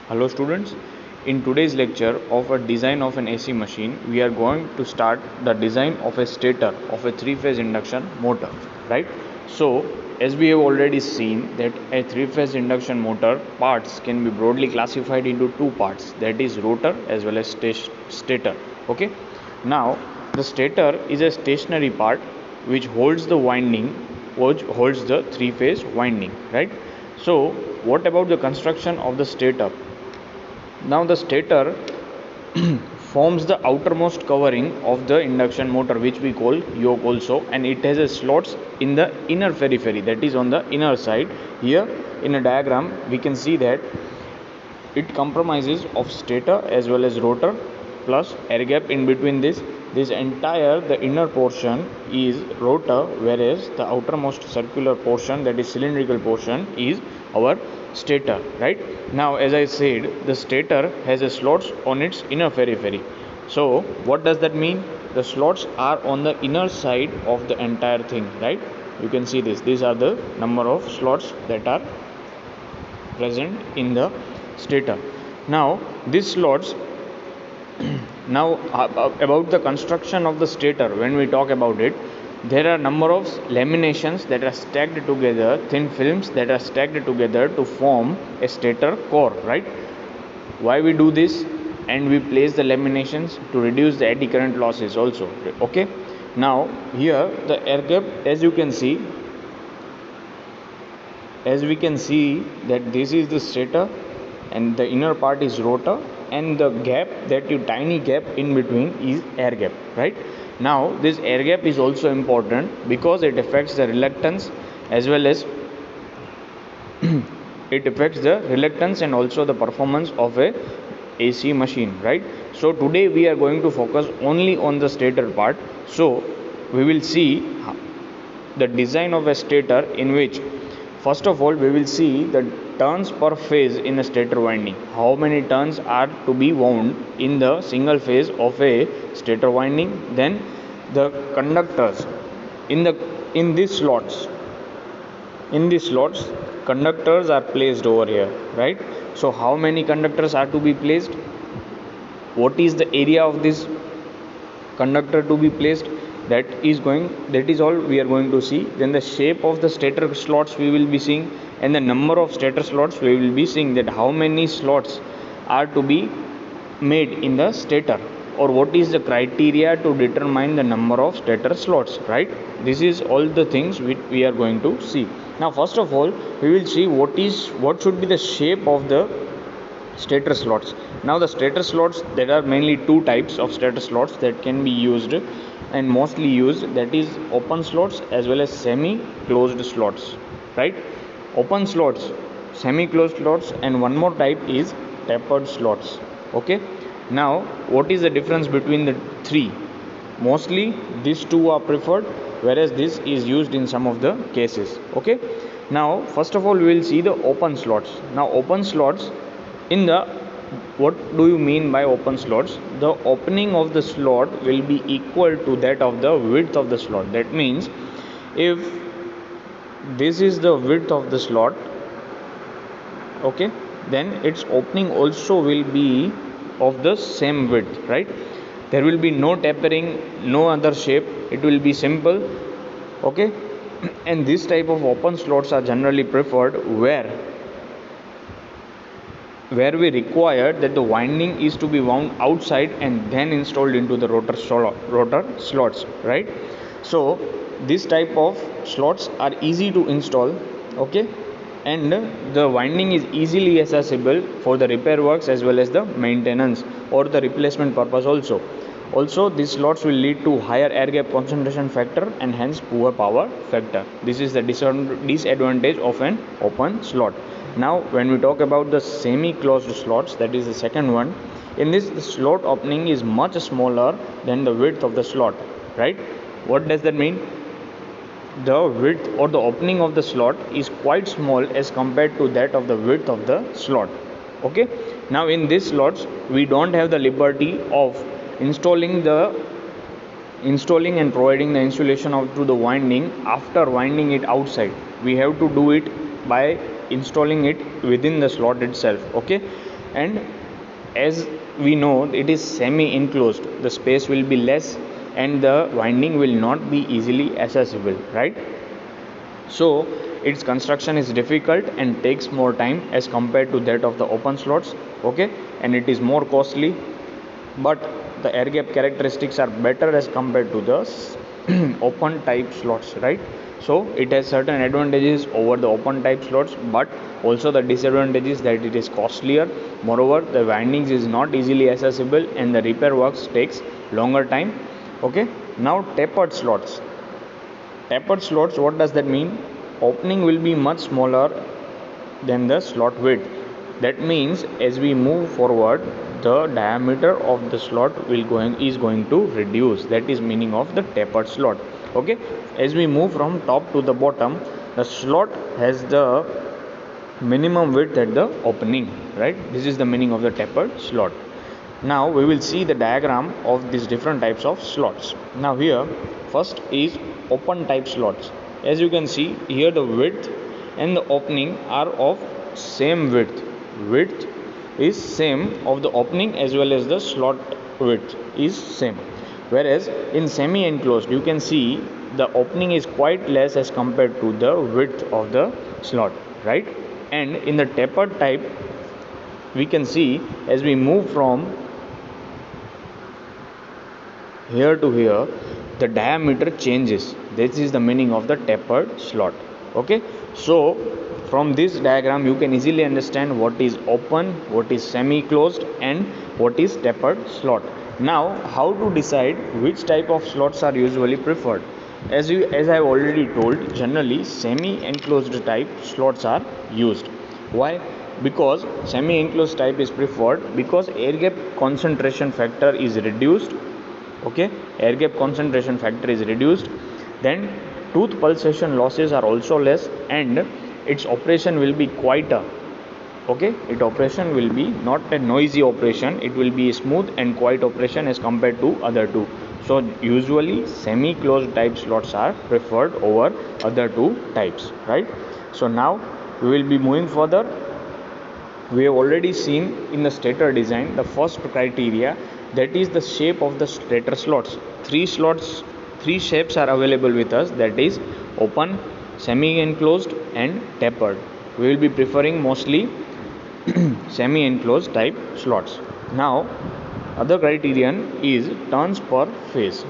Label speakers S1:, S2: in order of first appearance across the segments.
S1: Hello students, in today's lecture of a design of an AC machine, we are going to start the design of a stator of a three-phase induction motor, right? So, as we have already seen that a three-phase induction motor parts can be broadly classified into two parts, that is rotor as well as stator, okay? Now, the stator is a stationary part which holds the winding, which holds the three-phase winding, right? So, what about the construction of the stator? Now, the stator forms the outermost covering of the induction motor, which we call yoke also, and it has a slots in the inner periphery, that is on the inner side. Here in a diagram we can see that it compromises of stator as well as rotor plus air gap in between this entire the inner portion is rotor, whereas the outermost circular portion, that is cylindrical portion, is our stator, right? Now, as I said, the stator has a slots on its inner periphery. So what does that mean? The slots are on the inner side of the entire thing, right? You can see these are the number of slots that are present in the stator. Now these slots now about the construction of the stator, when we talk about it, there are number of laminations that are stacked together, thin films that are stacked together to form a stator core, right? Why we do this? And we place the laminations to reduce the eddy current losses also, okay? Now here the air gap, as we can see that this is the stator and the inner part is rotor, and the gap, that you tiny gap in between, is air gap, right? Now this air gap is also important because it affects the reluctance as well as it affects the reluctance and also the performance of a AC machine, right? So today we are going to focus only on the stator part. So we will see the design of a stator, in which first of all we will see the turns per phase in a stator winding. How many turns are to be wound in the single phase of a stator winding? Then the conductors in these slots. In these slots, conductors are placed over here, right? So how many conductors are to be placed? What is the area of this conductor to be placed? That is all we are going to see. Then the shape of the stator slots we will be seeing, and the number of stator slots we will be seeing, that how many slots are to be made in the stator, or what is the criteria to determine the number of stator slots, right? This is all the things which we are going to see. Now first of all we will see what should be the shape of the stator slots. Now the stator slots, there are mainly two types of stator slots that can be used and mostly used, that is open slots as well as semi closed slots, right? Open slots, semi closed slots, and one more type is tapered slots, okay? Now what is the difference between the three? Mostly these two are preferred, whereas this is used in some of the cases, okay? Now first of all we will see the open slots. Now open slots, in the what do you mean by open slots? The opening of the slot will be equal to that of the width of the slot. That means if this is the width of the slot, okay, then its opening also will be of the same width, right? There will be no tapering, no other shape, it will be simple, okay? And this type of open slots are generally preferred where we require that the winding is to be wound outside and then installed into the rotor slots, right? So this type of slots are easy to install, okay, and the winding is easily accessible for the repair works as well as the maintenance or the replacement purpose also. These slots will lead to higher air gap concentration factor and hence poor power factor. This is the disadvantage of an open slot. Now when we talk about the semi closed slots, that is the second one, in this the slot opening is much smaller than the width of the slot, right? What does that mean? The width or the opening of the slot is quite small as compared to that of the width of the slot, okay? Now in these slots we don't have the liberty of installing and providing the insulation to the winding after winding it outside. We have to do it by installing it within the slot itself, okay? and as we know it is semi enclosed, the space will be less and the winding will not be easily accessible, right? So its construction is difficult and takes more time as compared to that of the open slots, okay, and it is more costly, but the air gap characteristics are better as compared to the open type slots, right? So it has certain advantages over the open type slots, but also the disadvantages that it is costlier. Moreover, the windings is not easily accessible and the repair works takes longer time. Okay, now tapered slots. Tapered slots, what does that mean? Opening will be much smaller than the slot width. That means as we move forward, the diameter of the slot is going to reduce. That is meaning of the tapered slot. Okay, as we move from top to the bottom, the slot has the minimum width at the opening, right? This is the meaning of the tapered slot. Now we will see the diagram of these different types of slots. Now here first is open type slots. As you can see here, the width and the opening are of same width. Width is same of the opening as well as the slot width is same. Whereas in semi enclosed, you can see the opening is quite less as compared to the width of the slot, right? And in the tapered type, we can see as we move from here to here, the diameter changes. This is the meaning of the tapered slot. Okay, so from this diagram you can easily understand what is open, what is semi closed, and what is tapered slot. Now how to decide which type of slots are usually preferred? As I have already told, generally semi enclosed type slots are used. Why? Because semi enclosed type is preferred because air gap concentration factor is reduced. Okay, air gap concentration factor is reduced, then tooth pulsation losses are also less, and its operation will be quieter. Okay, its operation will be not a noisy operation, it will be a smooth and quiet operation as compared to other two. So usually semi closed type slots are preferred over other two types, right? So now we will be moving further. We have already seen in the stator design the first criteria, that is the shape of the stator slots. Three shapes are available with us, that is open, semi enclosed, and tapered. We will be preferring mostly semi enclosed type slots. Now other criterion is turns per phase.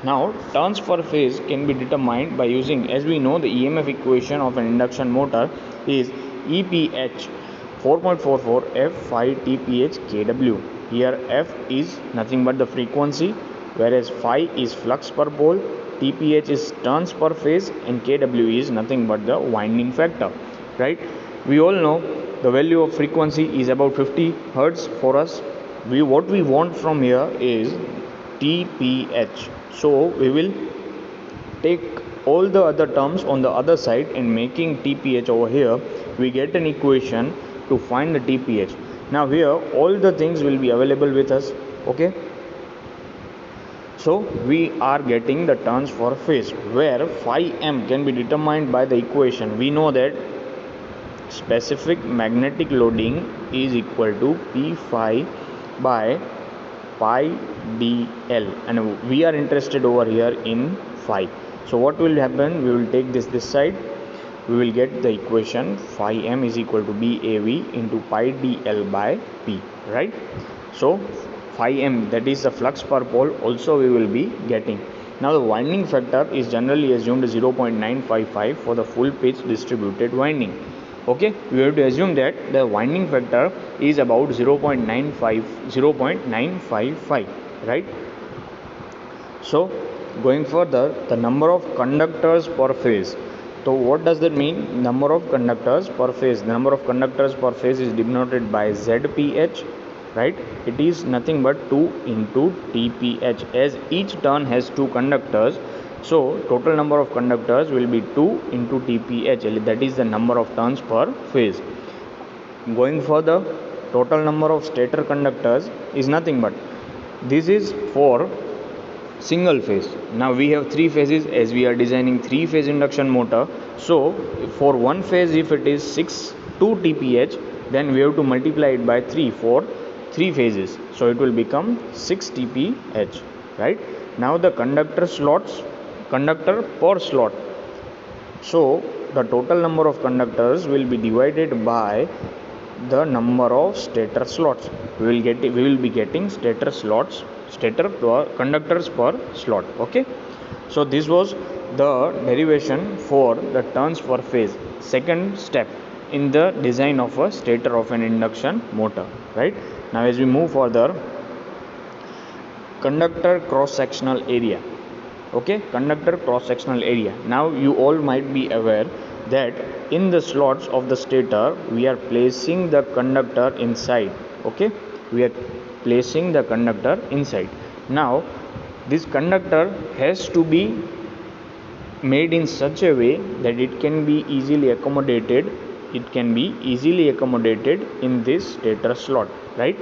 S1: Now turns per phase can be determined by using, as we know, the EMF equation of an induction motor is EPH 4.44 F 5 TPH kW. Here F is nothing but the frequency, whereas phi is flux per pole, TPH is turns per phase, and kW is nothing but the winding factor, right? We all know the value of frequency is about 50 Hertz for us. What we want from here is TPH. So we will take all the other terms on the other side and making TPH over here, we get an equation to find the TPH. Now here all the things will be available with us. Okay, so we are getting the turns per phase, where phi m can be determined by the equation. We know that specific magnetic loading is equal to P phi by pi dl, and we are interested over here in phi. So what will happen, we will take this side, we will get the equation phi m is equal to BAV into pi dl by P, right? So phi m, that is the flux per pole, also we will be getting. Now the winding factor is generally assumed 0.955 for the full pitch distributed winding. Okay, we have to assume that the winding factor is about 0.955, right? So going further, the number of conductors per phase. So what does that mean? Number of conductors per phase. The number of conductors per phase is denoted by ZPH, right? It is nothing but 2 into TPH, as each turn has 2 conductors. So total number of conductors will be 2 into TPH, that is the number of turns per phase. Going further, total number of stator conductors is nothing but, this is for single phase. Now we have 3 phases, as we are designing 3-phase induction motor. So for one phase, if it is 2 TPH, then we have to multiply it by 3 for 3 phases, so it will become 6 TPH, right? Now the conductor per slot, so the total number of conductors will be divided by the number of stator slots. We will be getting conductors per slot. Okay, so this was the derivation for the turns per phase, second step in the design of a stator of an induction motor, right? Now as we move further, conductor cross sectional area. Okay, conductor cross sectional area. Now you all might be aware that in the slots of the stator we are placing the conductor inside. Okay, we are placing the conductor inside. Now this conductor has to be made in such a way that it can be easily accommodated in this stator slot, right?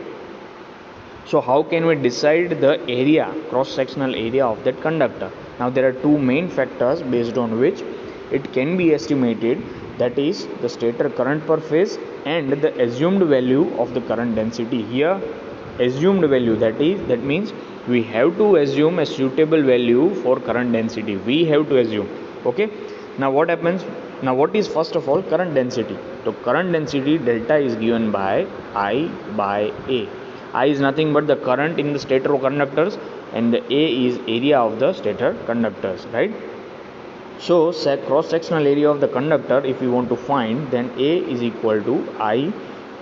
S1: So how can we decide the area, cross sectional area of that conductor? Now there are two main factors based on which it can be estimated, that is the stator current per phase and the assumed value of the current density. Here assumed value, that means we have to assume a suitable value for current density. We have to assume. Okay, now what happens? Now what is first of all current density? So current density delta is given by I by A. I is nothing but the current in the stator conductors, and the A is area of the stator conductors, right? So cross sectional area of the conductor, if we want to find, then A is equal to I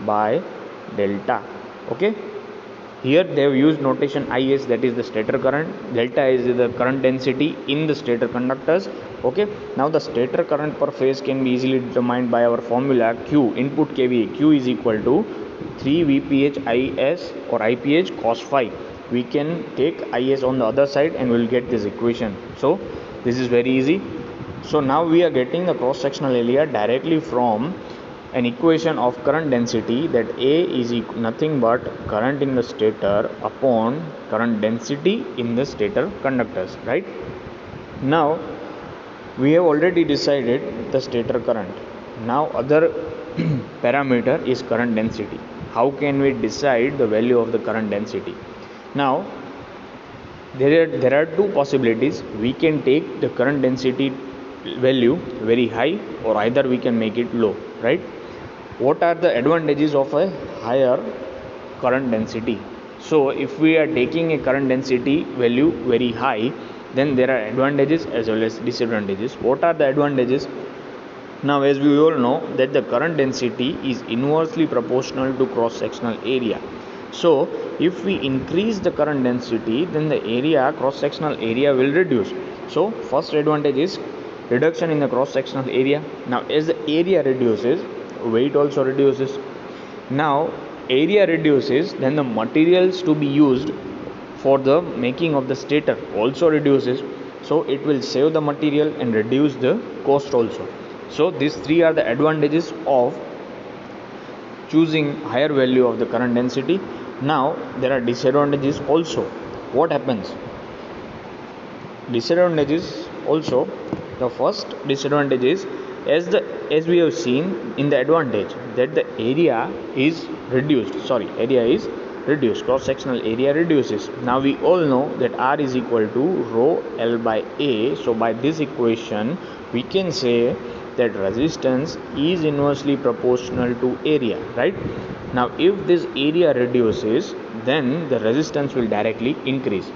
S1: by delta. Okay, here they have used notation IS, that is the stator current, delta is the current density in the stator conductors. Okay, now the stator current per phase can be easily determined by our formula Q, input kVA. Q is equal to 3 VPH IS or IPH cos phi. We can take IS on the other side and we will get this equation. So this is very easy. So now we are getting the cross sectional area directly from an equation of current density, that A is nothing but current in the stator upon current density in the stator conductors, right? Now we have already decided the stator current. Now other parameter is current density. How can we decide the value of the current density? Now there are two possibilities. We can take the current density value very high, or either we can make it low, right? What are the advantages of a higher current density? So if we are taking a current density value very high, then there are advantages as well as disadvantages. What are the advantages? Now as we all know that the current density is inversely proportional to cross sectional area. So if we increase the current density, then the cross sectional area will reduce. So first advantage is reduction in the cross sectional area. Now as the area reduces, weight also reduces. Now area reduces, then the materials to be used for the making of the stator also reduces. So it will save the material and reduce the cost also. So these three are the advantages of choosing higher value of the current density. Now there are disadvantages also. What happens? Disadvantages also, the first disadvantage is, as we have seen in the advantage, that the area is reduced, cross sectional area reduces. Now we all know that R is equal to rho L by A. So by this equation we can say that resistance is inversely proportional to area, right? Now if this area reduces, then the resistance will directly increase.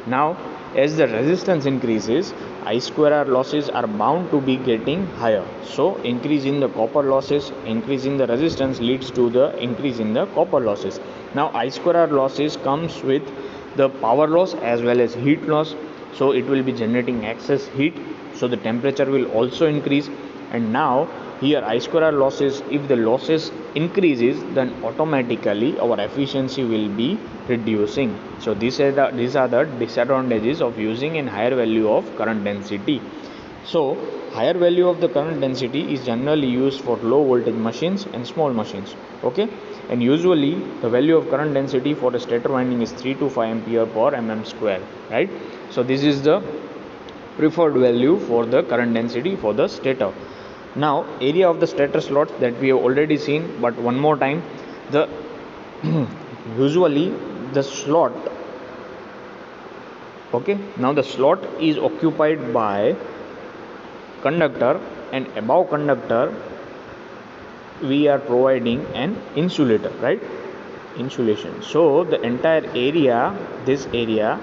S1: Now as the resistance increases, I square R losses are bound to be getting higher. So increase in the copper losses, increase in the resistance leads to the increase in the copper losses. Now I square R losses comes with the power loss as well as heat loss. So it will be generating excess heat, so the temperature will also increase. And now here I square R losses, if the losses increases, then automatically our efficiency will be reducing. So these are the disadvantages of using a higher value of current density. So higher value of the current density is generally used for low voltage machines and small machines. Okay, and usually the value of current density for the stator winding is 3 to 5 ampere per mm square, right? So this is the preferred value for the current density for the stator. Now area of the stator slots that we have already seen, but one more time, the usually the slot, okay, now the slot is occupied by conductor, and above conductor we are providing an insulator, right? Insulation. So the entire area, this area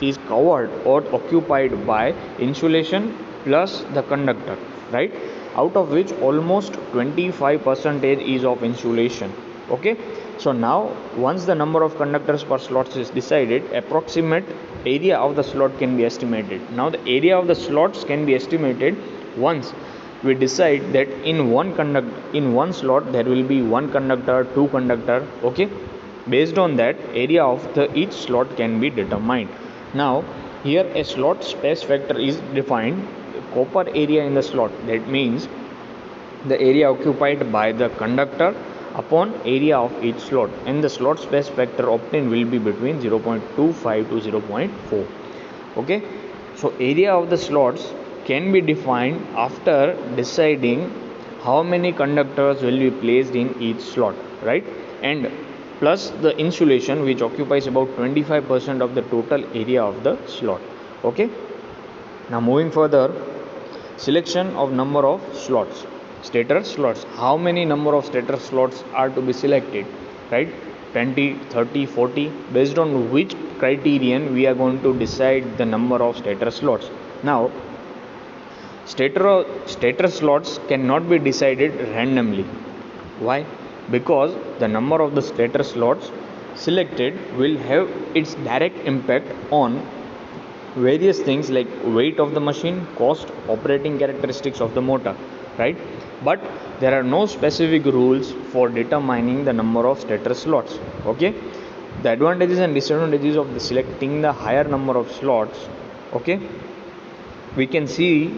S1: is covered or occupied by insulation plus the conductor, right? Out of which almost 25% is of insulation. Okay, so now once the number of conductors per slots is decided, approximate area of the slot can be estimated. Now the area of the slots can be estimated once we decide that in one slot there will be one conductor, two conductor. Okay, based on that, area of the each slot can be determined. Now here a slot space factor is defined, copper area in the slot, that means the area occupied by the conductor upon area of each slot, and the slot space factor obtained will be between 0.25 to 0.4. okay, so area of the slots can be defined after deciding how many conductors will be placed in each slot, right? And plus the insulation, which occupies about 25% of the total area of the slot. Okay, now moving further, selection of number of slots, stator slots. How many number of stator slots are to be selected, right? 20, 30, 40, based on which criterion we are going to decide the number of stator slots. Now stator slots cannot be decided randomly. Why? Because the number of the stator slots selected will have its direct impact on various things like weight of the machine, cost, operating characteristics of the motor, right? But there are no specific rules for determining the number of stator slots. Okay, the advantages and disadvantages of selecting the higher number of slots, okay, we can see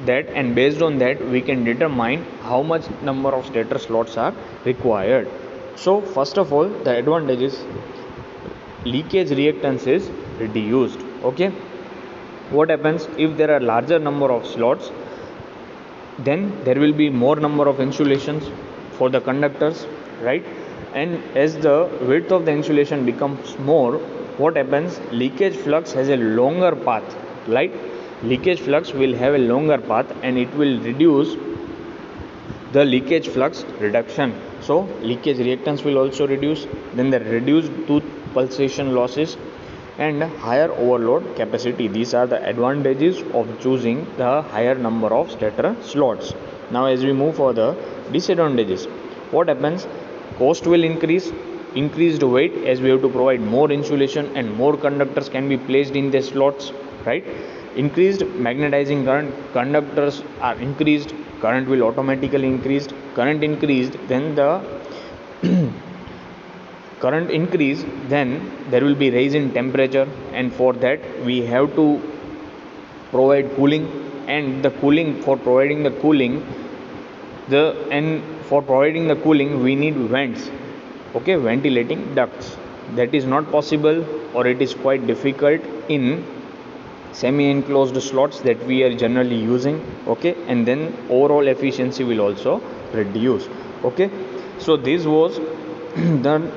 S1: that, and based on that we can determine how much number of stator slots are required. So first of all, the advantages: leakage reactance is reduced. Okay, what happens if there are larger number of slots? Then there will be more number of insulations for the conductors, right? And as the width of the insulation becomes more, what happens? Leakage flux has a longer path, right? Leakage flux will have a longer path, and it will reduce the leakage flux reduction. So leakage reactance will also reduce. Then the reduced tooth pulsation losses and higher overload capacity. These are the advantages of choosing the higher number of stator slots. Now as we move further, disadvantages. What happens? Cost will increase. Increased weight, as we have to provide more insulation and more conductors can be placed in the slots, right? Increased magnetizing current, conductors are increased, current will automatically increase. Current increased, then the current increase, then there will be rise in temperature, and for that we have to provide cooling, and the cooling, for providing the cooling, we need vents, okay, ventilating ducts. That is not possible, or it is quite difficult in semi-enclosed slots that we are generally using. Okay, and then overall efficiency will also reduce. Okay, so this was the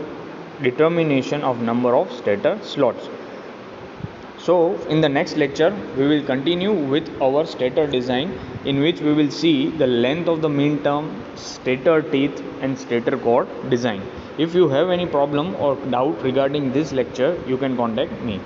S1: determination of number of stator slots. So in the next lecture we will continue with our stator design, in which we will see the length of the mean term, stator teeth and stator cord design. If you have any problem or doubt regarding this lecture, you can contact me.